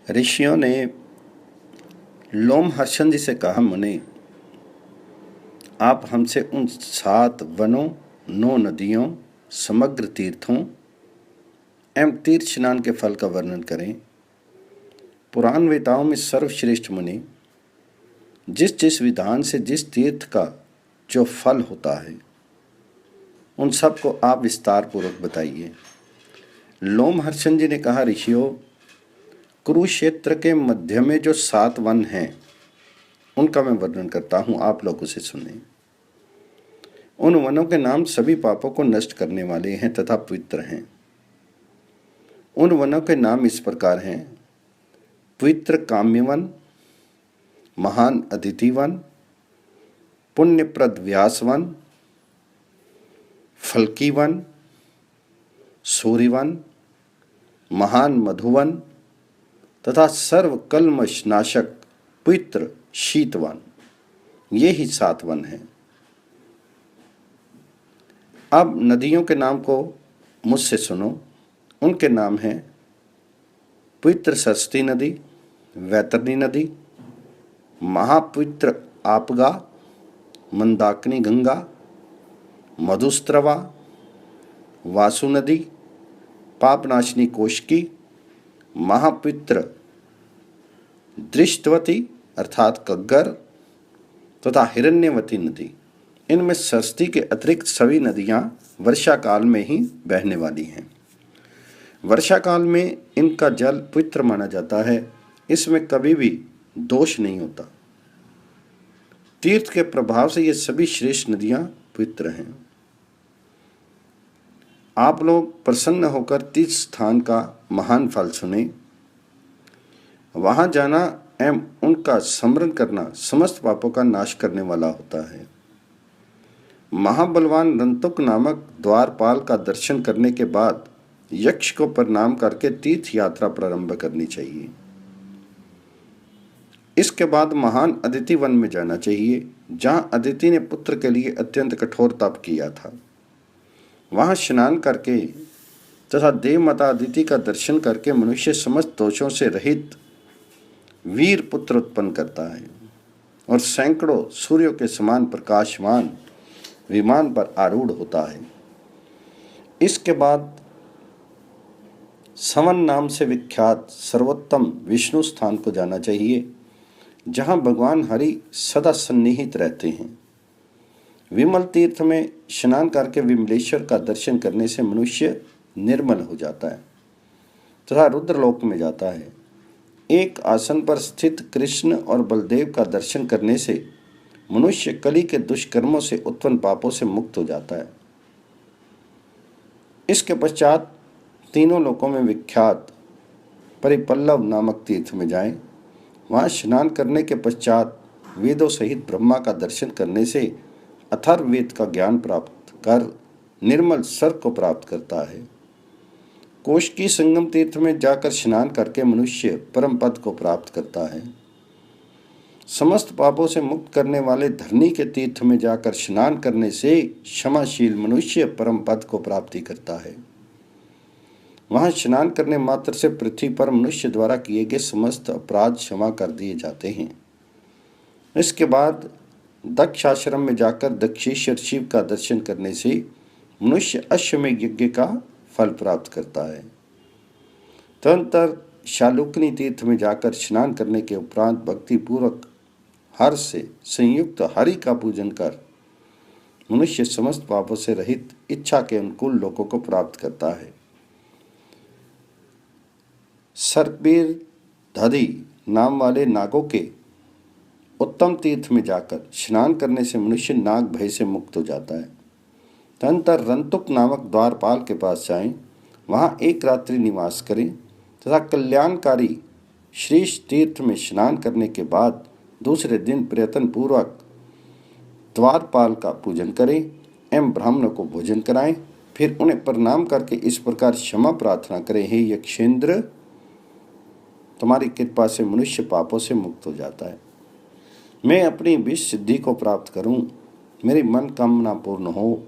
ऋषियों ने लोमहर्षण जी से कहा, मुनि आप हमसे उन 7 वनों, 9 नदियों, समग्र तीर्थों एवं तीर्थ स्नान के फल का वर्णन करें। पुराण वेताओं में सर्वश्रेष्ठ मुनि जिस जिस विधान से जिस तीर्थ का जो फल होता है उन सब को आप विस्तार पूर्वक बताइए। लोमहर्षण जी ने कहा, ऋषियों, कुरुक्षेत्र के मध्य में जो 7 वन हैं उनका मैं वर्णन करता हूँ, आप लोग उसे सुने। उन वनों के नाम सभी पापों को नष्ट करने वाले हैं तथा पवित्र हैं। उन वनों के नाम इस प्रकार हैं: पवित्र काम्यवन, महान अदिति वन, पुण्यप्रद व्यास वन, फल्की वन, सूर्यवन, महान मधुवन तथा सर्व कल्मश नाशक पवित्र शीतवन। ये ही 7 वन हैं। अब नदियों के नाम को मुझसे सुनो। उनके नाम हैं पवित्र सरस्वती नदी, वैतरणी नदी, महापवित्र आपगा, मंदाकिनी गंगा, मधुस्त्रवा, वासु नदी, पापनाशिनी कोशकी, महापवित्र दृष्टवती अर्थात कग्गर तथा हिरण्यवती नदी। इनमें सरस्वती के अतिरिक्त सभी नदियां वर्षा काल में ही बहने वाली हैं। वर्षा काल में इनका जल पवित्र माना जाता है। इसमें कभी भी दोष नहीं होता। तीर्थ के प्रभाव से ये सभी श्रेष्ठ नदियां पवित्र हैं। आप लोग प्रसन्न होकर तीर्थ स्थान का महान फल सुने। वहां जाना एवं उनका स्मरण करना समस्त पापों का नाश करने वाला होता है। महाबलवान रंतुक नामक द्वारपाल का दर्शन करने के बाद यक्ष को प्रणाम करके तीर्थ यात्रा प्रारंभ करनी चाहिए। इसके बाद महान अदिति वन में जाना चाहिए, जहां अदिति ने पुत्र के लिए अत्यंत कठोर तप किया था। वहां स्नान करके तथा देवमाता अदिति का दर्शन करके मनुष्य समस्त दोषों से रहित वीर पुत्र उत्पन्न करता है और सैकड़ों सूर्यों के समान प्रकाशमान विमान पर आरूढ़ होता है। इसके बाद सवन नाम से विख्यात सर्वोत्तम विष्णु स्थान को जाना चाहिए, जहां भगवान हरि सदा सन्निहित रहते हैं। विमल तीर्थ में स्नान करके विमलेश्वर का दर्शन करने से मनुष्य निर्मल हो जाता है तथा रुद्रलोक में जाता है। एक आसन पर स्थित कृष्ण और बलदेव का दर्शन करने से मनुष्य कली के दुष्कर्मों से उत्पन्न पापों से मुक्त हो जाता है। इसके पश्चात तीनों लोकों में विख्यात परिपल्लव नामक तीर्थ में जाएं। वहां स्नान करने के पश्चात वेदों सहित ब्रह्मा का दर्शन करने से अथर्ववेद का ज्ञान प्राप्त कर निर्मल स्वर्ग को प्राप्त करता है। कोशकी संगम तीर्थ में जाकर स्नान करके मनुष्य परम पद को प्राप्त करता है। समस्त पापों से मुक्त करने वाले धरनी के तीर्थ में जाकर स्नान करने से क्षमाशील मनुष्य परम पद को प्राप्ति करता है। वहां स्नान करने मात्र से पृथ्वी पर मनुष्य द्वारा किए गए समस्त अपराध क्षमा कर दिए जाते हैं। इसके बाद दक्ष आश्रम में जाकर दक्षेश्वर शिव का दर्शन करने से मनुष्य अश्वमेध यज्ञ का फल प्राप्त करता है। तदनंतर शालुकनी तीर्थ में जाकर स्नान करने के उपरांत भक्ति पूर्वक हर्ष से संयुक्त हरि का पूजन कर मनुष्य समस्त पापों से रहित इच्छा के अनुकूल लोकों को प्राप्त करता है। सर्पीर धदी नाम वाले नागों के उत्तम तीर्थ में जाकर स्नान करने से मनुष्य नाग भय से मुक्त हो जाता है। तदनंतर रंतुक नामक द्वारपाल के पास जाएं, वहां एक रात्रि निवास करें तथा कल्याणकारी श्रेष्ठ तीर्थ में स्नान करने के बाद दूसरे दिन प्रयत्न पूर्वक द्वारपाल का पूजन करें एवं ब्राह्मणों को भोजन कराएं। फिर उन्हें प्रणाम करके इस प्रकार क्षमा प्रार्थना करें, हे यक्षेंद्र, तुम्हारी कृपा से मनुष्य पापों से मुक्त हो जाता है। मैं अपनी विश्व सिद्धि को प्राप्त करूं, मेरी मन कामना पूर्ण हो।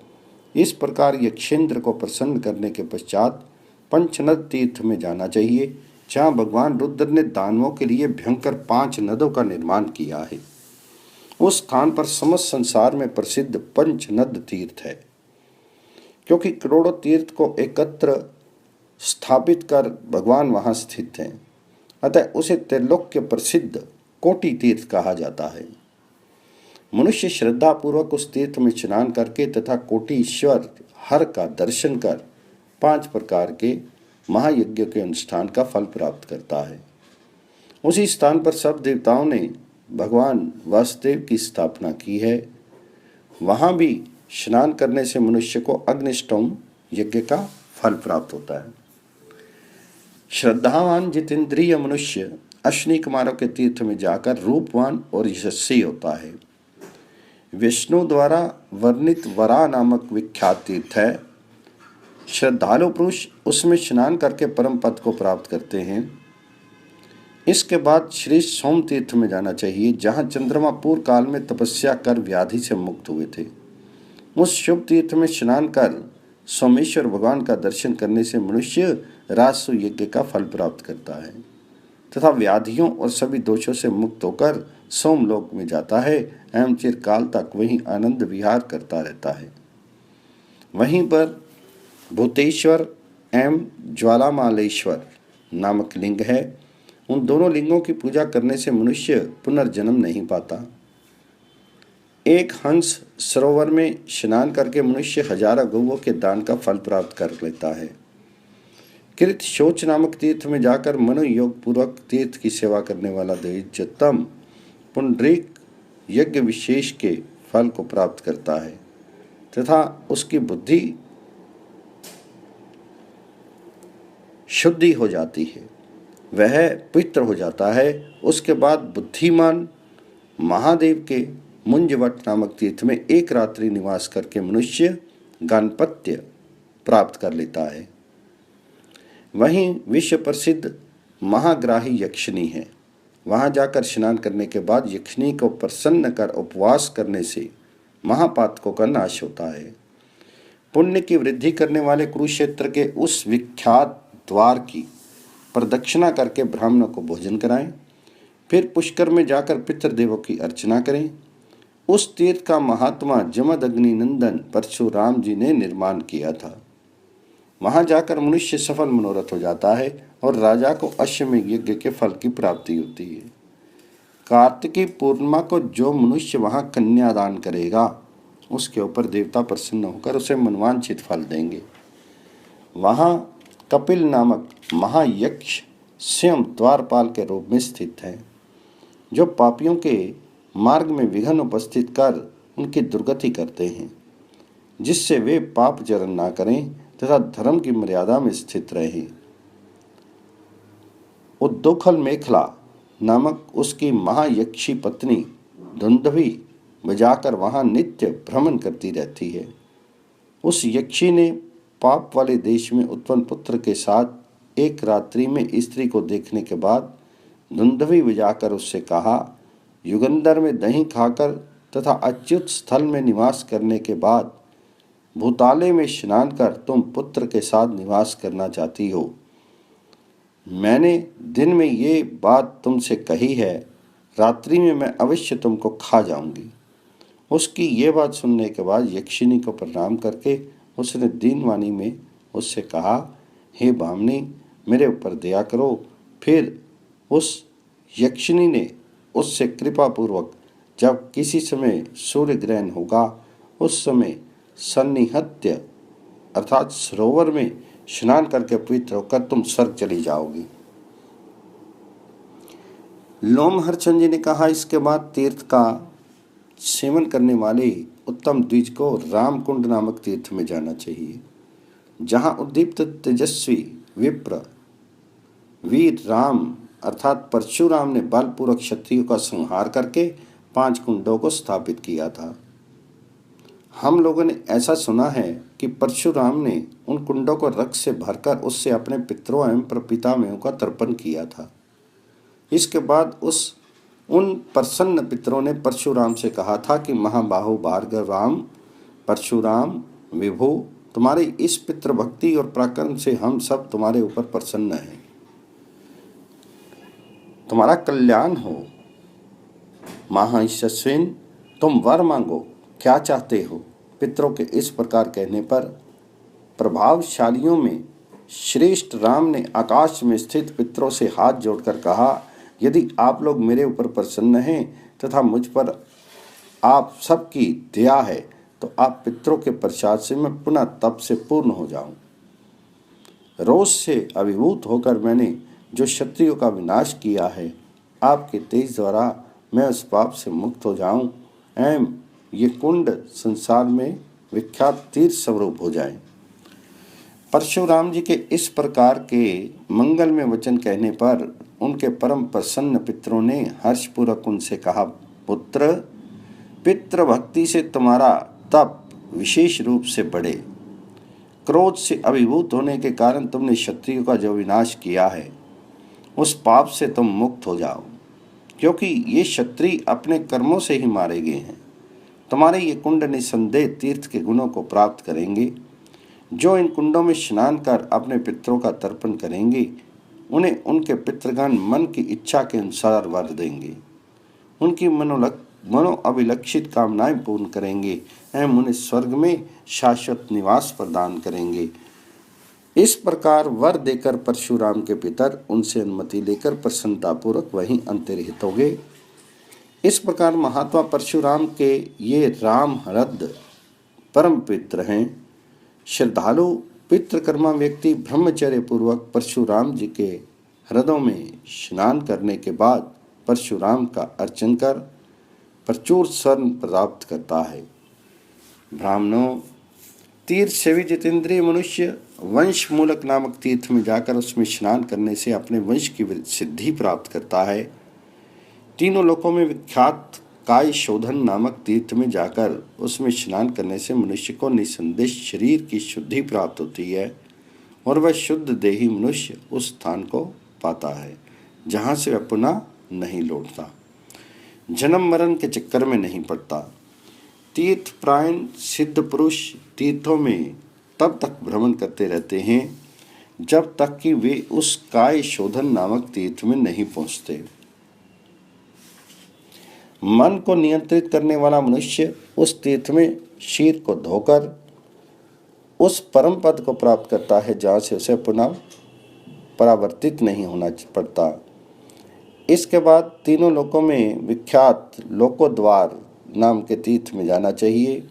इस प्रकार यक्षेंद्र को प्रसन्न करने के पश्चात पंचनद तीर्थ में जाना चाहिए। जहाँ भगवान रुद्र ने दानवों के लिए भयंकर 5 नदों का निर्माण किया है। उस स्थान पर समस्त संसार में प्रसिद्ध पंचनद तीर्थ है, क्योंकि करोड़ों तीर्थ को एकत्र स्थापित कर भगवान वहाँ स्थित हैं। अतः उसे त्रैलोक्य प्रसिद्ध कोटि तीर्थ कहा जाता है। मनुष्य श्रद्धापूर्वक उस तीर्थ में स्नान करके तथा कोटि ईश्वर हर का दर्शन कर 5 प्रकार के महायज्ञ के अनुष्ठान का फल प्राप्त करता है। उसी स्थान पर सब देवताओं ने भगवान वासुदेव की स्थापना की है। वहाँ भी स्नान करने से मनुष्य को अग्निष्टोम यज्ञ का फल प्राप्त होता है। श्रद्धावान जितेंद्रिय मनुष्य अश्विनी कुमारों के तीर्थ में जाकर रूपवान और यशस्वी होता है। विष्णु द्वारा वर्णित वरा नामक विख्यात तीर्थ है। श्रद्धालु पुरुष उसमें स्नान करके परम पद को प्राप्त करते हैं। इसके बाद श्री सोम तीर्थ में जाना चाहिए, जहाँ चंद्रमा पूर्व काल में तपस्या कर व्याधि से मुक्त हुए थे। उस शुभ तीर्थ में स्नान कर सोमेश्वर भगवान का दर्शन करने से मनुष्य राजसु यज्ञ का फल प्राप्त करता है तथा व्याधियों और सभी दोषों से मुक्त होकर सोमलोक में जाता है एवं चिरकाल तक वहीं आनंद विहार करता रहता है। वहीं पर भूतेश्वर एवं ज्वालामालेश्वर नामक लिंग है। उन दोनों लिंगों की पूजा करने से मनुष्य पुनर्जन्म नहीं पाता। एक हंस सरोवर में स्नान करके मनुष्य हजारों गौओं के दान का फल प्राप्त कर लेता है। कृत शोच नामक तीर्थ में जाकर मनोयोग पूर्वक तीर्थ की सेवा करने वाला द्विजोत्तम पुंडरीक यज्ञ विशेष के फल को प्राप्त करता है तथा उसकी बुद्धि शुद्धि हो जाती है, वह पवित्र हो जाता है। उसके बाद बुद्धिमान महादेव के मुंजवट नामक तीर्थ में एक रात्रि निवास करके मनुष्य गानपत्य प्राप्त कर लेता है। वहीं विश्व प्रसिद्ध महाग्राही यक्षिणी है। वहां जाकर स्नान करने के बाद यक्षिणी को प्रसन्न कर उपवास करने से महापातकों का नाश होता है। पुण्य की वृद्धि करने वाले कुरुक्षेत्र के उस विख्यात द्वार की प्रदक्षिणा करके ब्राह्मणों को भोजन कराएं। फिर पुष्कर में जाकर पितृदेवों की अर्चना करें। उस तीर्थ का महात्मा जमदग्नि नंदन परशुराम जी ने निर्माण किया था। वहां जाकर मनुष्य सफल मनोरथ हो जाता है और राजा को अश्वमेध यज्ञ के फल की प्राप्ति होती है। कार्तिकी पूर्णिमा को जो मनुष्य वहां कन्यादान करेगा उसके ऊपर देवता प्रसन्न होकर उसे मनवांछित फल देंगे। वहां कपिल नामक महायक्ष स्वयं द्वारपाल के रूप में स्थित है, जो पापियों के मार्ग में विघ्न उपस्थित कर उनकी दुर्गति करते हैं, जिससे वे पाप चरण ना करें तथा धर्म की मर्यादा में स्थित रहें। उद्दोखल मेखला नामक उसकी महायक्षी पत्नी धुंधवी बजाकर वहां नित्य भ्रमण करती रहती है। उस यक्षी ने पाप वाले देश में उत्पन्न पुत्र के साथ एक रात्रि में स्त्री को देखने के बाद धुंधवी बजाकर उससे कहा, युगंधर में दही खाकर तथा अच्युत स्थल में निवास करने के बाद भूताले में स्नान कर तुम पुत्र के साथ निवास करना चाहती हो। मैंने दिन में ये बात तुमसे कही है, रात्रि में मैं अवश्य तुमको खा जाऊंगी। उसकी ये बात सुनने के बाद यक्षिणी को प्रणाम करके उसने दीनवाणी में उससे कहा, हे भामिनी, मेरे ऊपर दया करो। फिर उस यक्षिणी ने उससे कृपापूर्वक जब किसी समय सूर्य ग्रहण होगा उस समय सन्निहत्य अर्थात सरोवर में स्नान करके पवित्र होकर तुम स्वर्ग चली जाओगी। लोमहर्षण जी ने कहा, इसके बाद तीर्थ का सेवन करने वाले उत्तम द्विज को रामकुंड नामक तीर्थ में जाना चाहिए, जहाँ उद्दीप्त तेजस्वी विप्र वीर राम अर्थात परशुराम ने बलपूर्वक क्षत्रियों का संहार करके 5 कुंडों को स्थापित किया था। हम लोगों ने ऐसा सुना है कि परशुराम ने उन कुंडों को रक्त से भरकर उससे अपने पितरों एवं प्रपितामहों का तर्पण किया था। इसके बाद उन प्रसन्न पितरों ने परशुराम से कहा था कि महाबाहु भार्गव राम परशुराम विभु, तुम्हारी इस पितृ भक्ति और पराक्रम से हम सब तुम्हारे ऊपर प्रसन्न हैं। तुम्हारा कल्याण हो। महायशस्विन, तुम वर मांगो, क्या चाहते हो? पितरों के इस प्रकार कहने पर प्रभावशालियों में श्रेष्ठ राम ने आकाश में स्थित पितरों से हाथ जोड़कर कहा, यदि आप लोग मेरे ऊपर प्रसन्न हैं तथा मुझ पर आप सबकी दया है तो आप पितरों के प्रसाद से मैं पुनः तप से पूर्ण हो जाऊं। रोष से अभिभूत होकर मैंने जो क्षत्रियों का विनाश किया है, आपके तेज द्वारा मैं उस पाप से मुक्त हो जाऊं एवं ये कुंड संसार में विख्यात तीर्थ स्वरूप हो जाए। परशुराम जी के इस प्रकार के मंगल में वचन कहने पर उनके परम प्रसन्न पितरों ने हर्षपूर्वक उनसे कहा, पुत्र, पितृ भक्ति से तुम्हारा तप विशेष रूप से बढ़े। क्रोध से अभिभूत होने के कारण तुमने क्षत्रियों का जो विनाश किया है उस पाप से तुम मुक्त हो जाओ, क्योंकि ये क्षत्रिय अपने कर्मों से ही मारे गए हैं। तुम्हारे ये कुंड निसंदेह तीर्थ के गुणों को प्राप्त करेंगे। जो इन कुंडों में स्नान कर अपने पितरों का तर्पण करेंगे उन्हें उनके पितृगण मन की इच्छा के अनुसार वर देंगे, उनकी मनोअभिलक्षित कामनाएं पूर्ण करेंगे एवं उन्हें स्वर्ग में शाश्वत निवास प्रदान करेंगे। इस प्रकार वर देकर परशुराम के पितर उनसे अनुमति लेकर प्रसन्नतापूर्वक वहीं अंतर्हित हो गए। इस प्रकार महात्मा परशुराम के ये राम हृद परम पित्र हैं। श्रद्धालु पितृकर्मा व्यक्ति ब्रह्मचर्य पूर्वक परशुराम जी के हृदयों में स्नान करने के बाद परशुराम का अर्चन कर प्रचुर स्वर्ण प्राप्त करता है। ब्राह्मणों, तीर्थ सेवी जितेंद्रिय मनुष्य वंश मूलक नामक तीर्थ में जाकर उसमें स्नान करने से अपने वंश की सिद्धि प्राप्त करता है। तीनों लोकों में विख्यात काय शोधन नामक तीर्थ में जाकर उसमें स्नान करने से मनुष्य को निसंदेह शरीर की शुद्धि प्राप्त होती है और वह शुद्ध देही मनुष्य उस स्थान को पाता है जहाँ से वह पुनः नहीं लौटता, जन्म मरण के चक्कर में नहीं पड़ता। तीर्थ प्रायण सिद्ध पुरुष तीर्थों में तब तक भ्रमण करते रहते हैं जब तक कि वे उस काय शोधन नामक तीर्थ में नहीं पहुँचते। मन को नियंत्रित करने वाला मनुष्य उस तीर्थ में शीर को धोकर उस परम पद को प्राप्त करता है जहाँ से उसे पुनः परावर्तित नहीं होना पड़ता। इसके बाद तीनों लोकों में विख्यात लोकोद्वार नाम के तीर्थ में जाना चाहिए,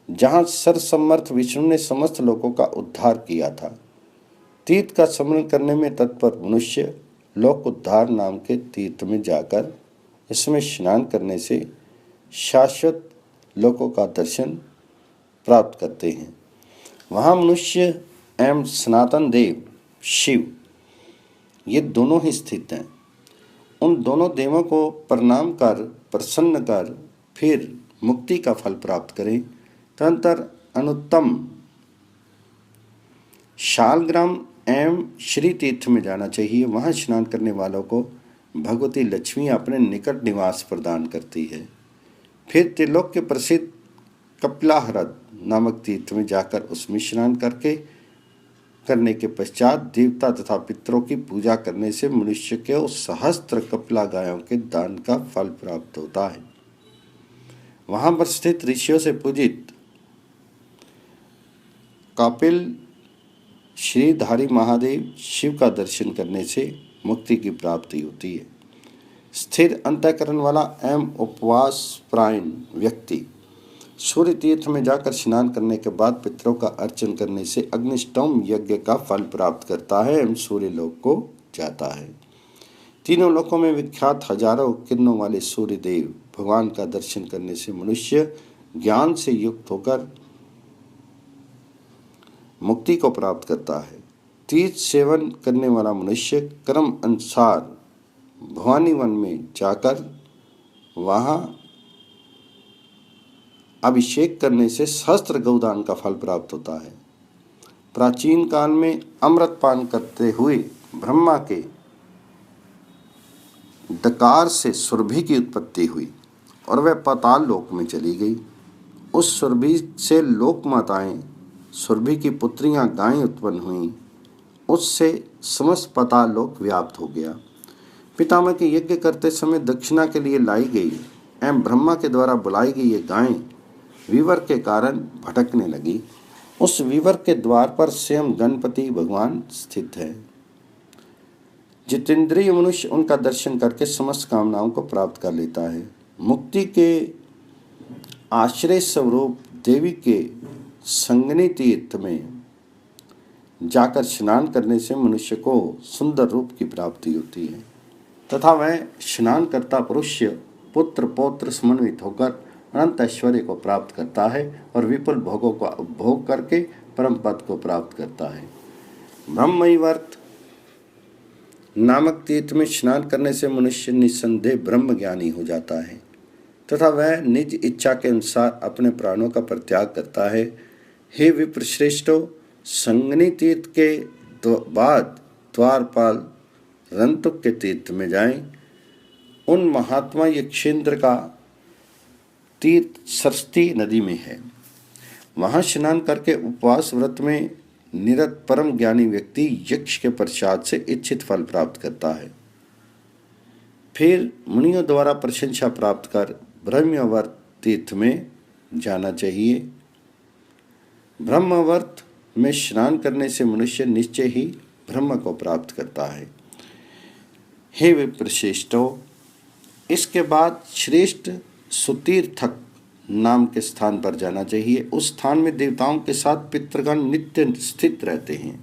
जहाँ सर्वसमर्थ विष्णु ने समस्त लोकों का उद्धार किया था। तीर्थ का स्मरण करने में तत्पर मनुष्य लोकोद्धार नाम के तीर्थ में जाकर इसमें स्नान करने से शाश्वत लोकों का दर्शन प्राप्त करते हैं। वहाँ मनुष्य एवं सनातन देव शिव ये दोनों ही स्थित हैं। उन दोनों देवों को प्रणाम कर प्रसन्न कर फिर मुक्ति का फल प्राप्त करें। तदंतर अनुत्तम शालग्राम एवं श्री तीर्थ में जाना चाहिए। वहाँ स्नान करने वालों को भगवती लक्ष्मी अपने निकट निवास प्रदान करती है। फिर त्रिलोक के प्रसिद्ध कपिलाहृद नामक तीर्थ में जाकर उसमें स्नान करने के पश्चात देवता तथा पितरों की पूजा करने से मनुष्य के सहस्त्र कपिला गायों के दान का फल प्राप्त होता है। वहां पर स्थित ऋषियों से पूजित कपिल श्रीधारी महादेव शिव का दर्शन करने से मुक्ति की प्राप्ति होती है। स्थिर अंतःकरण वाला एवं उपवास परायण व्यक्ति सूर्य तीर्थ में जाकर स्नान करने के बाद पितरों का अर्चन करने से अग्निष्टोम यज्ञ का फल प्राप्त करता है एवं सूर्य लोक को जाता है। तीनों लोकों में विख्यात हजारों किरणों वाले सूर्य देव भगवान का दर्शन करने से मनुष्य ज्ञान से युक्त होकर मुक्ति को प्राप्त करता है। तीर्थ सेवन करने वाला मनुष्य कर्म अनुसार भवानी वन में जाकर वहाँ अभिषेक करने से सहस्त्र गौदान का फल प्राप्त होता है। प्राचीन काल में अमृत पान करते हुए ब्रह्मा के डकार से सुरभि की उत्पत्ति हुई और वह पाताल लोक में चली गई। उस सुरभि से लोक माताएं सुरभि की पुत्रियां गायें उत्पन्न हुईं। उससे समस्त पाताल लोक व्याप्त हो गया। पितामह के यज्ञ करते समय दक्षिणा के लिए लाई गई एवं ब्रह्मा के द्वारा बुलाई गई ये गायें विवर के कारण भटकने लगी। उस विवर के द्वार पर स्वयं गणपति भगवान स्थित है। जितेंद्रिय मनुष्य उनका दर्शन करके समस्त कामनाओं को प्राप्त कर लेता है। मुक्ति के आश्रय स्वरूप देवी के संगनी तीर्थ में जाकर स्नान करने से मनुष्य को सुंदर रूप की प्राप्ति होती है तथा वह स्नान करता पुरुष पुत्र पौत्र समन्वित होकर अनंत ऐश्वर्य को प्राप्त करता है और विपुल भोगों का उपभोग करके परम पद को प्राप्त करता है। ब्रह्मवर्त नामक तीर्थ में स्नान करने से मनुष्य निस्संदेह ब्रह्म ज्ञानी हो जाता है तथा वह निज इच्छा के अनुसार अपने प्राणों का परित्याग करता है। हे विप्रश्रेष्ठो, संगनी तीर्थ के बाद द्वारपाल रंतुक के तीर्थ में जाएं। उन महात्मा यक्षेंद्र का तीर्थ सरस्वती नदी में है। वहाँ स्नान करके उपवास व्रत में निरत परम ज्ञानी व्यक्ति यक्ष के प्रसाद से इच्छित फल प्राप्त करता है। फिर मुनियों द्वारा प्रशंसा प्राप्त कर ब्रह्मवर्त तीर्थ में जाना चाहिए। ब्रह्मवर्त में स्नान करने से मनुष्य निश्चय ही ब्रह्म को प्राप्त करता है। हे विप्रश्रेष्ठो, इसके बाद श्रेष्ठ सुतीर्थक नाम के स्थान पर जाना चाहिए। उस स्थान में देवताओं के साथ पितृगण नित्य स्थित रहते हैं।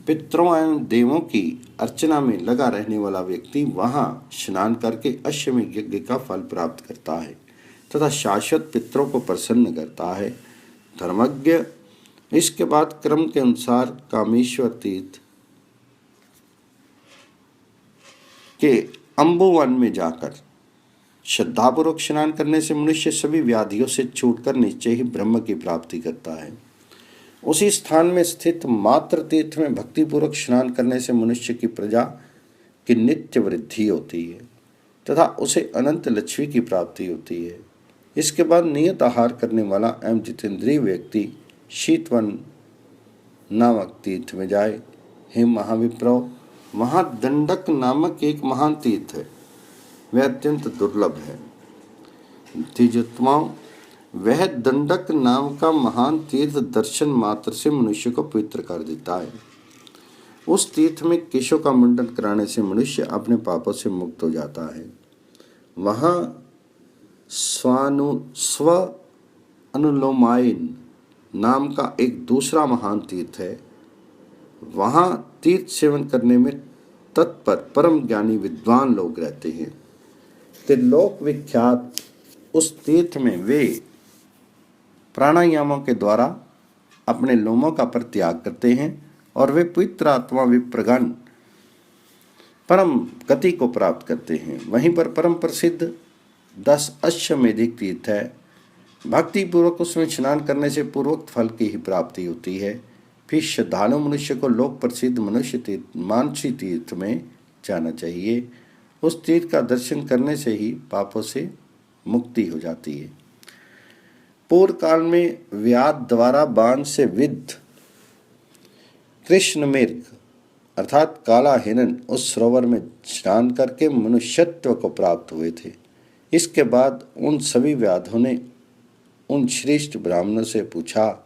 पितरों एवं देवों की अर्चना में लगा रहने वाला व्यक्ति वहां स्नान करके अश्वमेध यज्ञ का फल प्राप्त करता है तथा शाश्वत पितरों को प्रसन्न करता है। धर्मज्ञ इसके बाद क्रम के अनुसार कामेश्वर तीर्थ के अम्बुवन में जाकर श्रद्धापूर्वक स्नान करने से मनुष्य सभी व्याधियों से छूटकर निश्चय ही ब्रह्म की प्राप्ति करता है। उसी स्थान में स्थित मात्र तीर्थ में भक्तिपूर्वक स्नान करने से मनुष्य की प्रजा की नित्य वृद्धि होती है तथा उसे अनंत लक्ष्मी की प्राप्ति होती है। इसके बाद नियत आहार करने वाला एवं जितेंद्रिय व्यक्ति शीतवन नामक तीर्थ में जाए। हे महाविप्रो, वहाँ दंडक नामक एक महान तीर्थ है, वह अत्यंत दुर्लभ है। द्विजोत्तमाओं, वह दंडक नाम का महान तीर्थ दर्शन मात्र से मनुष्य को पवित्र कर देता है। उस तीर्थ में केशों का मुंडन कराने से मनुष्य अपने पापों से मुक्त हो जाता है। वहाँ स्व अनुलोमायन नाम का एक दूसरा महान तीर्थ है। वहाँ तीर्थ सेवन करने में तत्पर परम ज्ञानी विद्वान लोग रहते हैं। त्रिलोक विख्यात उस तीर्थ में वे प्राणायामों के द्वारा अपने लोमों का परित्याग करते हैं और वे पवित्र आत्मा विप्रगण परम गति को प्राप्त करते हैं। वहीं पर परम प्रसिद्ध 10 अश्वमेधिक तीर्थ है। भक्ति पूर्वक उसमें स्नान करने से पूर्वोक्त फल की ही प्राप्ति होती है। फिर श्रद्धालु मनुष्य को लोक प्रसिद्ध मनुष्य तीर्थ मानसी तीर्थ में जाना चाहिए। उस तीर्थ का दर्शन करने से ही पापों से मुक्ति हो जाती है। पूर्व काल में व्याध द्वारा बाण से विद्ध कृष्ण मृग अर्थात काला हिरण उस सरोवर में स्नान करके मनुष्यत्व को प्राप्त हुए थे। इसके बाद उन सभी व्याधों ने उन श्रेष्ठ ब्राह्मणों से पूछा,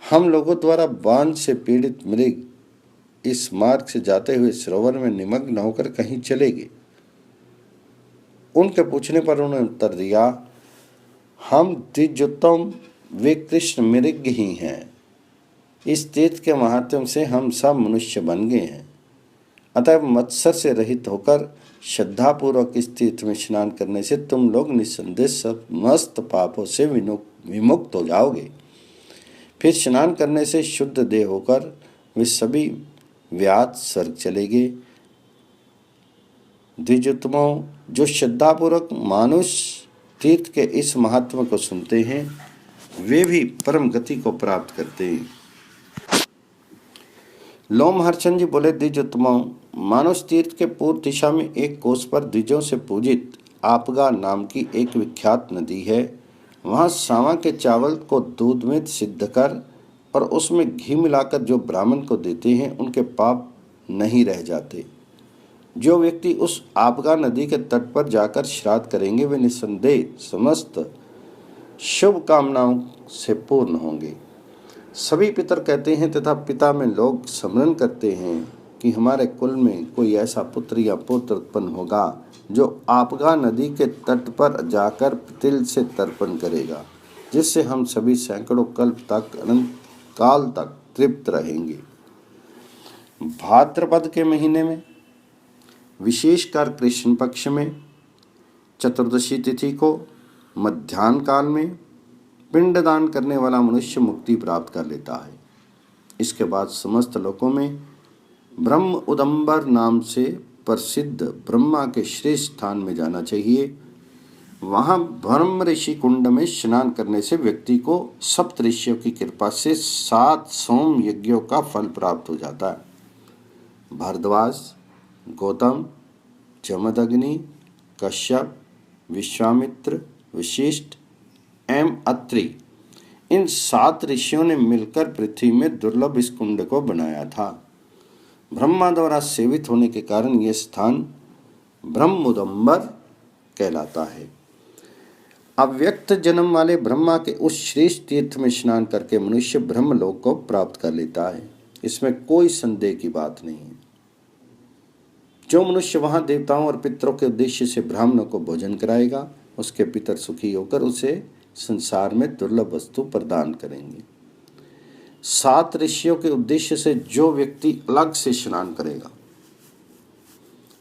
हम लोगों द्वारा बाण से पीड़ित मृग इस मार्ग से जाते हुए सरोवर में निमग्न होकर कहीं चले गए। उनके पूछने पर उन्होंने उत्तर दिया, हम द्विजोत्तम वे कृष्ण मृग ही हैं। इस तीर्थ के महात्म से हम सब मनुष्य बन गए हैं। अतः मत्सर से रहित होकर श्रद्धापूर्वक इस तीर्थ में स्नान करने से तुम लोग निस्संदेह समस्त पापों से विमुक्त हो जाओगे। फिर स्नान करने से शुद्ध देह होकर वे सभी व्याध स्वर्ग चले गए। द्विजोत्तमों, जो श्रद्धापूर्वक मानुष तीर्थ के इस महत्व को सुनते हैं वे भी परम गति को प्राप्त करते हैं। लोमहर्षण जी बोले, द्विजोत्तमों, मानुष तीर्थ के पूर्व दिशा में एक कोस पर द्विजों से पूजित आपगा नाम की एक विख्यात नदी है। वहाँ सावा के चावल को दूध में सिद्ध कर और उसमें घी मिलाकर जो ब्राह्मण को देते हैं उनके पाप नहीं रह जाते। जो व्यक्ति उस आपगा नदी के तट पर जाकर श्राद्ध करेंगे वे निस्संदेह समस्त शुभ कामनाओं से पूर्ण होंगे। सभी पितर कहते हैं तथा पिता में लोग स्मरण करते हैं कि हमारे कुल में कोई ऐसा पुत्र या पुत्र उत्पन्न होगा जो आपगा नदी के तट पर जाकर तिल से तर्पण करेगा, जिससे हम सभी सैकड़ों कल्प तक अनंत काल तक तृप्त रहेंगे। भाद्रपद के महीने में विशेषकर कृष्ण पक्ष में चतुर्दशी तिथि को मध्याह्न काल में पिंडदान करने वाला मनुष्य मुक्ति प्राप्त कर लेता है। इसके बाद समस्त लोकों में ब्रह्म उदंबर नाम से प्रसिद्ध ब्रह्मा के श्रेष्ठ स्थान में जाना चाहिए। वहाँ ब्रह्म ऋषि कुंड में स्नान करने से व्यक्ति को सप्त ऋषियों की कृपा से 7 सोम यज्ञों का फल प्राप्त हो जाता है। भारद्वाज, गौतम, जमदग्नि, कश्यप, विश्वामित्र, वशिष्ठ एवं अत्रि, इन 7 ऋषियों ने मिलकर पृथ्वी में दुर्लभ इस कुंड को बनाया था। ब्रह्मा द्वारा सेवित होने के कारण यह स्थान ब्रह्मोदंबर कहलाता है। अव्यक्त जन्म वाले ब्रह्मा के उस श्रेष्ठ तीर्थ में स्नान करके मनुष्य ब्रह्मलोक को प्राप्त कर लेता है। इसमें कोई संदेह की बात नहीं है। जो मनुष्य वहां देवताओं और पितरों के उद्देश्य से ब्राह्मणों को भोजन कराएगा, उसके पितर सुखी होकर उसे संसार में दुर्लभ वस्तु प्रदान करेंगे। 7 ऋषियों के उद्देश्य से जो व्यक्ति अलग से स्नान करेगा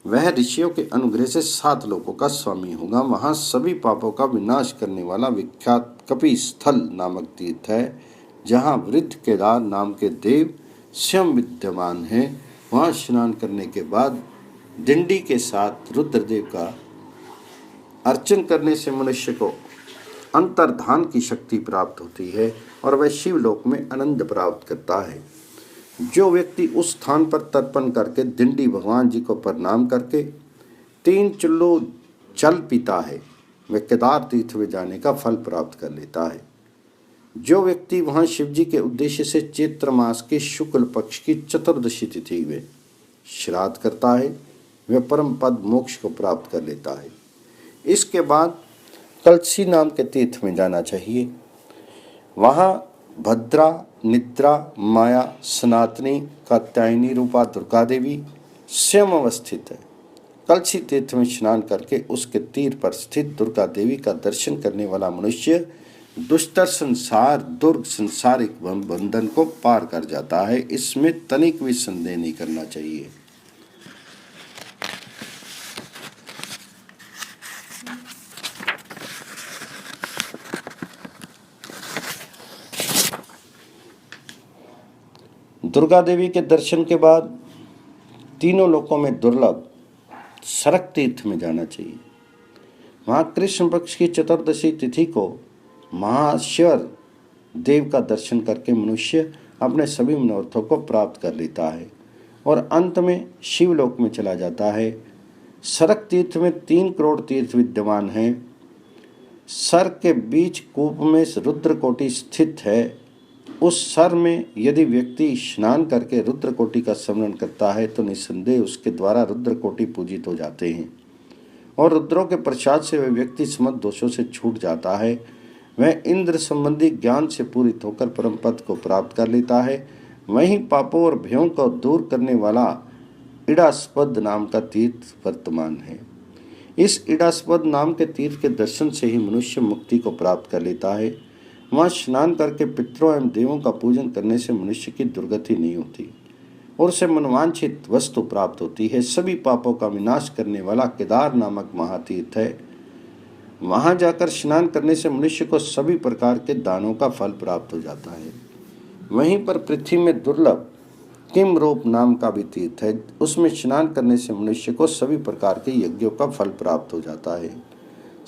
वह ऋषियों के अनुग्रह से 7 लोकों का स्वामी होगा। वहां सभी पापों का विनाश करने वाला विख्यात कपि स्थल नामक तीर्थ है, जहां वृद्ध केदार नाम के देव स्वयं विद्यमान है। वहां स्नान करने के बाद डिंडी के साथ रुद्रदेव का अर्चन करने से मनुष्य को अंतर्धान की शक्ति प्राप्त होती है और वह शिवलोक में आनंद प्राप्त करता है। जो व्यक्ति उस स्थान पर तर्पण करके डिंडी भगवान जी को प्रणाम करके 3 चुल्लू जल पीता है, वह केदार तीर्थ में जाने का फल प्राप्त कर लेता है। जो व्यक्ति वहां शिव जी के उद्देश्य से चैत्र मास के शुक्ल पक्ष की चतुर्दशी तिथि में श्राद्ध करता है, वह परम पद मोक्ष को प्राप्त कर लेता है। इसके बाद कलसी नाम के तीर्थ में जाना चाहिए। वहाँ भद्रा, निद्रा, माया, सनातनी, कात्यायनी रूपा दुर्गा देवी स्वयं अवस्थित है। कलसी तीर्थ में स्नान करके उसके तीर पर स्थित दुर्गा देवी का दर्शन करने वाला मनुष्य दुष्टर संसार दुर्ग संसारिक बंधन को पार कर जाता है। इसमें तनिक भी संदेह नहीं करना चाहिए। दुर्गा देवी के दर्शन के बाद तीनों लोकों में दुर्लभ सरक तीर्थ में जाना चाहिए। वहाँ कृष्ण पक्ष की चतुर्दशी तिथि को महाशिवर देव का दर्शन करके मनुष्य अपने सभी मनोरथों को प्राप्त कर लेता है और अंत में शिवलोक में चला जाता है। सरक तीर्थ में 3 करोड़ तीर्थ विद्यमान हैं। सर के बीच कूप में रुद्रकोटि स्थित है। उस सर में यदि व्यक्ति स्नान करके रुद्रकोटि का स्मरण करता है तो निस्संदेह उसके द्वारा रुद्रकोटि पूजित हो जाते हैं और रुद्रों के प्रसाद से वह व्यक्ति समस्त दोषों से छूट जाता है। वह इंद्र संबंधी ज्ञान से पूरित होकर परम पद को प्राप्त कर लेता है। वहीं पापों और भयों को दूर करने वाला इडास्पद नाम का तीर्थ वर्तमान है। इस इडास्पद नाम के तीर्थ के दर्शन से ही मनुष्य मुक्ति को प्राप्त कर लेता है। वहाँ स्नान करके पितरों एवं देवों का पूजन करने से मनुष्य की दुर्गति नहीं होती और उसे मनवांछित वस्तु प्राप्त होती है। सभी पापों का विनाश करने वाला केदार नामक महातीर्थ है। वहाँ जाकर स्नान करने से मनुष्य को सभी प्रकार के दानों का फल प्राप्त हो जाता है। वहीं पर पृथ्वी में दुर्लभ किम रूप नाम का भी तीर्थ है। उसमें स्नान करने से मनुष्य को सभी प्रकार के यज्ञों का फल प्राप्त हो जाता है।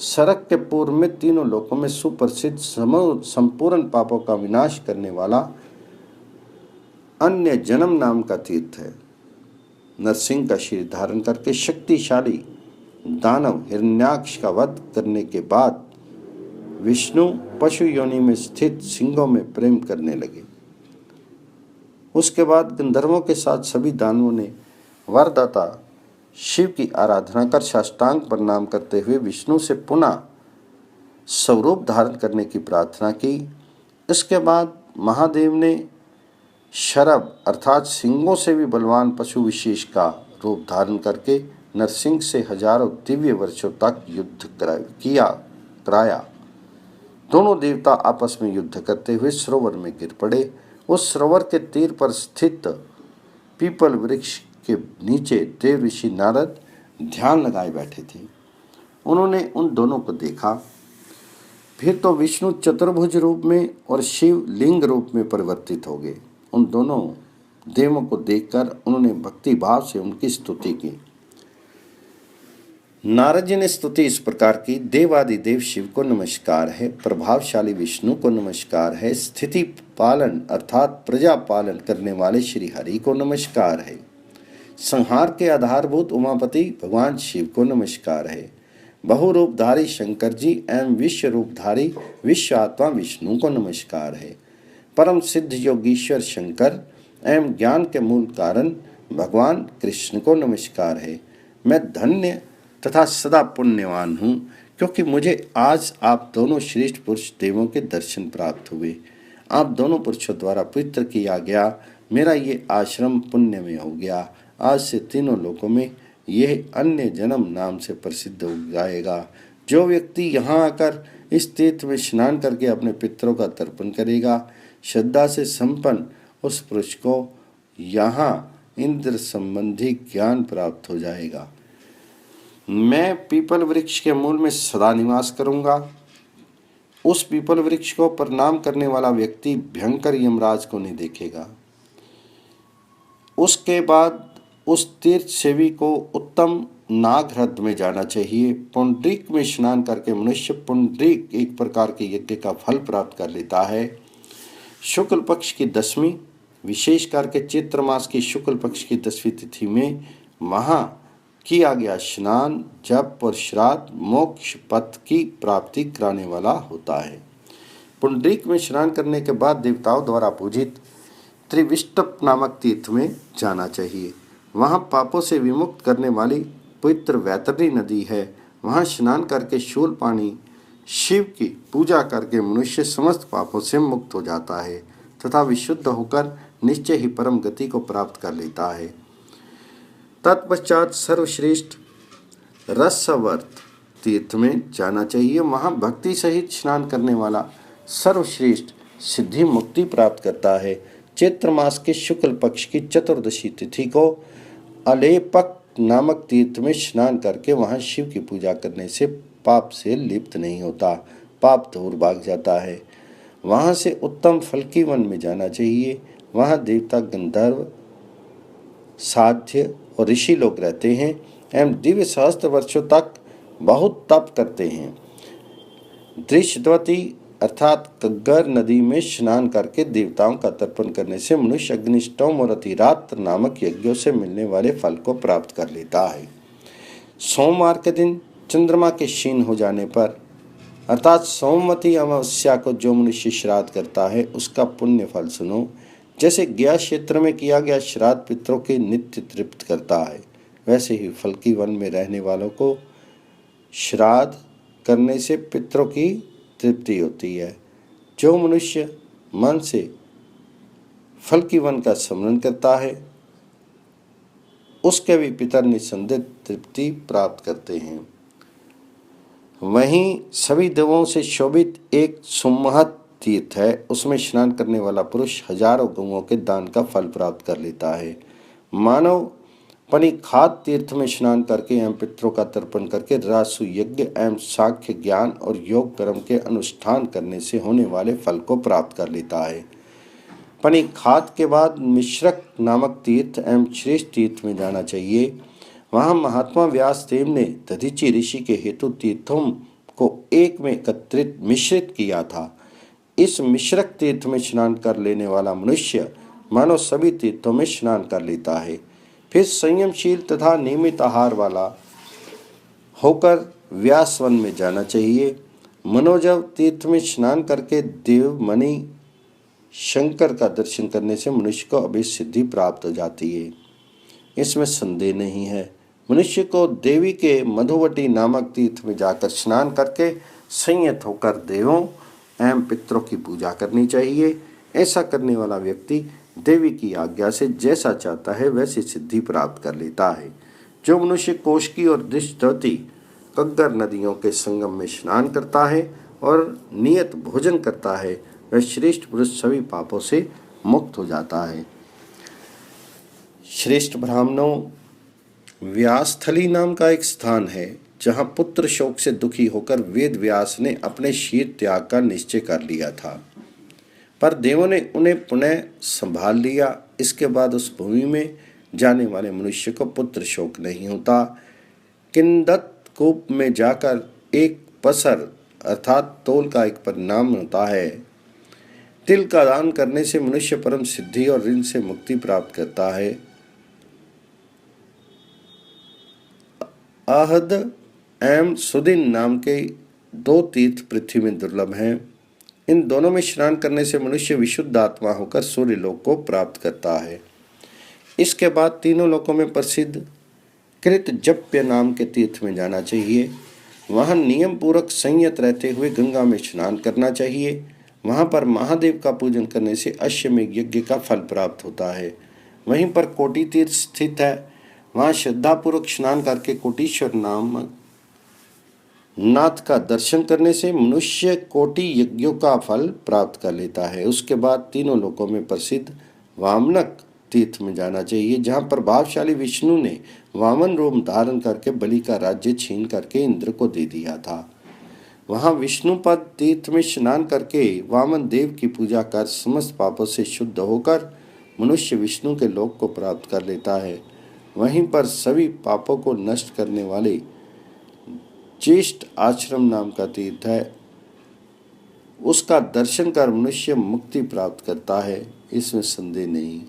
सरक के पूर्व में तीनों लोकों में सुप्रसिद्ध संपूर्ण पापों का विनाश करने वाला अन्य जन्म नाम का तीर्थ है। नरसिंह का शरीर धारण करके शक्तिशाली दानव हिरण्याक्ष का वध करने के बाद विष्णु पशु योनि में स्थित सिंहों में प्रेम करने लगे। उसके बाद गंधर्वों के साथ सभी दानवों ने वरदाता शिव की आराधना कर साष्टांग प्रणाम करते हुए विष्णु से पुनः स्वरूप धारण करने की प्रार्थना की। इसके बाद महादेव ने शरभ अर्थात सिंहों से भी बलवान पशु विशेष का रूप धारण करके नरसिंह से हजारों दिव्य वर्षों तक युद्ध कराया। दोनों देवता आपस में युद्ध करते हुए सरोवर में गिर पड़े। उस सरोवर के तीर पर स्थित पीपल वृक्ष के नीचे देव ऋषि नारद ध्यान लगाए बैठे थे। उन्होंने उन दोनों को देखा। फिर तो विष्णु चतुर्भुज रूप में और शिव लिंग रूप में परिवर्तित हो गए। उन दोनों देवों को देखकर उन्होंने भक्ति भाव से उनकी स्तुति की। नारद जी ने स्तुति इस प्रकार की, देवादिदेव शिव को नमस्कार है, प्रभावशाली विष्णु को नमस्कार है, स्थिति पालन अर्थात प्रजा पालन करने वाले श्री हरि को नमस्कार है, संहार के आधारभूत उमापति भगवान शिव को नमस्कार है, बहुरूपधारी शंकर जी एवं विश्व रूपधारी विश्व आत्मा विष्णु को नमस्कार है, परम सिद्ध योगीश्वर शंकर एवं ज्ञान के मूल कारण भगवान कृष्ण को नमस्कार है। मैं धन्य तथा सदा पुण्यवान हूँ, क्योंकि मुझे आज आप दोनों श्रेष्ठ पुरुष देवों के दर्शन प्राप्त हुए। आप दोनों पुरुषों द्वारा पवित्र किया गया मेरा ये आश्रम पुण्य में हो गया। आज से तीनों लोकों में यह अन्य जन्म नाम से प्रसिद्ध हो जाएगा। जो व्यक्ति यहाँ आकर इस तीर्थ में स्नान करके अपने पितरों का तर्पण करेगा, श्रद्धा से संपन्न उस पुरुष को यहाँ इंद्र संबंधी ज्ञान प्राप्त हो जाएगा। मैं पीपल वृक्ष के मूल में सदा निवास करूंगा। उस पीपल वृक्ष को प्रणाम करने वाला व्यक्ति भयंकर यमराज को नहीं देखेगा। उसके बाद उस तीर्थ सेवी को उत्तम नागह्रद में जाना चाहिए। पुंडरीक में स्नान करके मनुष्य पुंडरीक एक प्रकार के यज्ञ का फल प्राप्त कर लेता है। शुक्ल पक्ष की 10वीं विशेष करके चैत्र मास की शुक्ल पक्ष की 10वीं तिथि में वहाँ किया गया स्नान जप और श्राद्ध मोक्ष पथ की प्राप्ति कराने वाला होता है। पुंडरीक में स्नान करने के बाद देवताओं द्वारा पूजित त्रिविष्टप नामक तीर्थ में जाना चाहिए। वहाँ पापों से विमुक्त करने वाली पवित्र वैतरणी नदी है। वहाँ स्नान करके शूल पानी शिव की पूजा करके मनुष्य समस्त पापों से मुक्त हो जाता है तथा विशुद्ध होकर निश्चय ही परम गति को प्राप्त कर लेता है। तत्पश्चात सर्वश्रेष्ठ रसवर्त तीर्थ में जाना चाहिए। वहाँ भक्ति सहित स्नान करने वाला सर्वश्रेष्ठ सिद्धि मुक्ति प्राप्त करता है। चैत्र मास के शुक्ल पक्ष की चतुर्दशी तिथि को अलेपक नामक तीर्थ में स्नान करके वहाँ शिव की पूजा करने से पाप से लिप्त नहीं होता, पाप दूर भाग जाता है। वहाँ से उत्तम फल की वन में जाना चाहिए। वहाँ देवता गंधर्व साध्य और ऋषि लोग रहते हैं एवं दिव्य सहस्त्र वर्षों तक बहुत तप करते हैं। दृश्यवती अर्थात कग्गर नदी में स्नान करके देवताओं का तर्पण करने से मनुष्य अग्निष्टोम और अतिरात्र नामक यज्ञों से मिलने वाले फल को प्राप्त कर लेता है। सोमवार के दिन चंद्रमा के क्षीण हो जाने पर अर्थात सोमवती अमावस्या को जो मनुष्य श्राद्ध करता है उसका पुण्य फल सुनो। जैसे गया क्षेत्र में किया गया श्राद्ध पितरों के नित्य तृप्त करता है, वैसे ही फल की वन में रहने वालों को श्राद्ध करने से पितरों की तृप्ति होती है। जो मनुष्य मन से फल की वन का स्मरण करता है उसके भी पितर निसंदेह तृप्ति प्राप्त करते हैं। वहीं सभी देवों से शोभित एक सुमहत तीर्थ है। उसमें स्नान करने वाला पुरुष हजारों गौओं के दान का फल प्राप्त कर लेता है। मानव पनिखात तीर्थ में स्नान करके एवं पितरों का तर्पण करके रासु यज्ञ एवं साख्य ज्ञान और योग कर्म के अनुष्ठान करने से होने वाले फल को प्राप्त कर लेता है। पनिखात के बाद मिश्रक नामक तीर्थ एवं श्रेष्ठ तीर्थ में जाना चाहिए। वहाँ महात्मा व्यास देव ने दधीचि ऋषि के हेतु तीर्थों को एक में एकत्रित मिश्रित किया था। इस मिश्रक तीर्थ में स्नान कर लेने वाला मनुष्य मानो सभी तीर्थों में स्नान कर लेता है। फिर संयमशील तथा नियमित आहार वाला होकर व्यासवन में जाना चाहिए। मनोजव तीर्थ में स्नान करके देव मणि शंकर का दर्शन करने से मनुष्य को अभी सिद्धि प्राप्त हो जाती है, इसमें संदेह नहीं है। मनुष्य को देवी के मधुवटी नामक तीर्थ में जाकर स्नान करके संयत होकर देवों एवं पितरों की पूजा करनी चाहिए। ऐसा करने वाला व्यक्ति देवी की आज्ञा से जैसा चाहता है वैसी सिद्धि प्राप्त कर लेता है। जो मनुष्य कोष्की और दृष्टवती कग्गर नदियों के संगम में स्नान करता है और नियत भोजन करता है, वह श्रेष्ठ पुरुष सभी पापों से मुक्त हो जाता है। श्रेष्ठ ब्राह्मणों, व्यासस्थली नाम का एक स्थान है जहाँ पुत्र शोक से दुखी होकर वेद व्यास ने अपने शीर त्याग का निश्चय कर लिया था, पर देवों ने उन्हें पुनः संभाल लिया। इसके बाद उस भूमि में जाने वाले मनुष्य को पुत्र शोक नहीं होता। किंदत कूप में जाकर एक पसर अर्थात तोल का एक परिणाम होता है। तिल का दान करने से मनुष्य परम सिद्धि और ऋण से मुक्ति प्राप्त करता है। आहद एवं सुदिन नाम के दो तीर्थ पृथ्वी में दुर्लभ हैं। इन दोनों में स्नान करने से मनुष्य विशुद्ध आत्मा होकर सूर्य लोक को प्राप्त करता है। इसके बाद तीनों लोकों में प्रसिद्ध कृत जप्य नाम के तीर्थ में जाना चाहिए। वहाँ नियम पूर्वक संयत रहते हुए गंगा में स्नान करना चाहिए। वहाँ पर महादेव का पूजन करने से अश्वमेध यज्ञ का फल प्राप्त होता है। वहीं पर कोटि तीर्थ स्थित है। वहाँ श्रद्धापूर्वक स्नान करके कोटीश्वर नाम नाथ का दर्शन करने से मनुष्य कोटि यज्ञों का फल प्राप्त कर लेता है। उसके बाद तीनों लोकों में प्रसिद्ध वामनक तीर्थ में जाना चाहिए, जहाँ प्रभावशाली विष्णु ने वामन रूप धारण करके बलि का राज्य छीन करके इंद्र को दे दिया था। वहाँ विष्णुपद तीर्थ में स्नान करके वामन देव की पूजा कर समस्त पापों से शुद्ध होकर मनुष्य विष्णु के लोक को प्राप्त कर लेता है। वहीं पर सभी पापों को नष्ट करने वाले ज्येष्ठ आश्रम नाम का तीर्थ है। उसका दर्शन कर मनुष्य मुक्ति प्राप्त करता है, इसमें संदेह नहीं।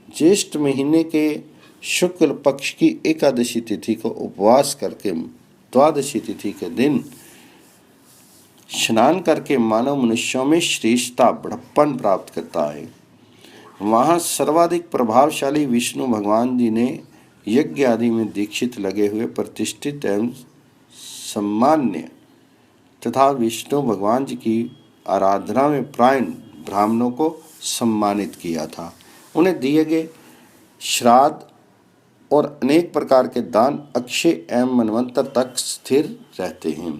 ज्येष्ठ महीने के शुक्ल पक्ष की एकादशी तिथि को उपवास करके द्वादशी तिथि के दिन स्नान करके मानव मनुष्यों में श्रेष्ठता बड़प्पन प्राप्त करता है। वहाँ सर्वाधिक प्रभावशाली विष्णु भगवान जी ने यज्ञ आदि में दीक्षित लगे हुए प्रतिष्ठित एवं सम्मान्य तथा विष्णु भगवान जी की आराधना में प्रायण ब्राह्मणों को सम्मानित किया था। उन्हें दिए गए श्राद्ध और अनेक प्रकार के दान अक्षय एवं मनवंतर तक स्थिर रहते हैं।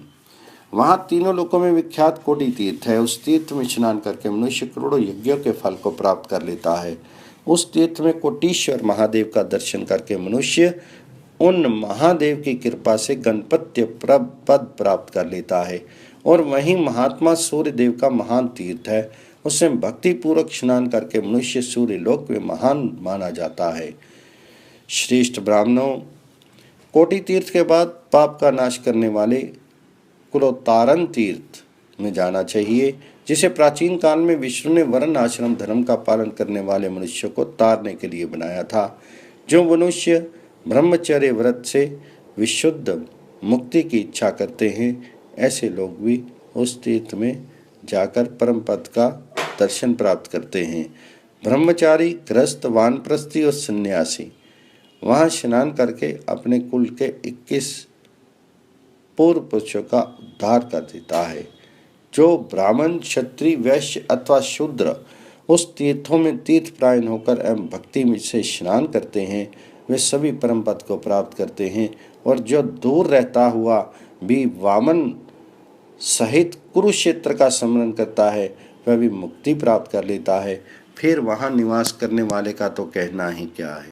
वहाँ तीनों लोकों में विख्यात कोटि तीर्थ है। उस तीर्थ में स्नान करके मनुष्य करोड़ों यज्ञों के फल को प्राप्त कर लेता है। उस तीर्थ में कोटीश्वर महादेव का दर्शन करके मनुष्य उन महादेव की कृपा से गणपत्य पद प्राप्त कर लेता है। और वहीं महात्मा सूर्य देव का महान तीर्थ है। उसमें भक्ति पूर्वक स्नान करके मनुष्य सूर्य लोक में महान माना जाता है। श्रेष्ठ ब्राह्मणों, कोटि तीर्थ के बाद पाप का नाश करने वाले कुलोत्तारण तीर्थ में जाना चाहिए, जिसे प्राचीन काल में विष्णु ने वर्ण आश्रम धर्म का पालन करने वाले मनुष्यों को तारने के लिए बनाया था। जो मनुष्य ब्रह्मचर्य व्रत से विशुद्ध मुक्ति की इच्छा करते हैं, ऐसे लोग भी उस तीर्थ में जाकर परम पद का दर्शन प्राप्त करते हैं। ब्रह्मचारी, गृहस्थ, वानप्रस्थी और सन्यासी वहाँ स्नान करके अपने कुल के 21 पूर्व पुरुषों का उद्धार कर देता है। जो ब्राह्मण, क्षत्रिय, वैश्य अथवा शूद्र उस तीर्थों में तीर्थप्रायण होकर एवं भक्ति में से स्नान करते हैं, वे सभी परम पद को प्राप्त करते हैं। और जो दूर रहता हुआ भी वामन सहित कुरुक्षेत्र का स्मरण करता है, वह भी मुक्ति प्राप्त कर लेता है। फिर वहाँ निवास करने वाले का तो कहना ही क्या है।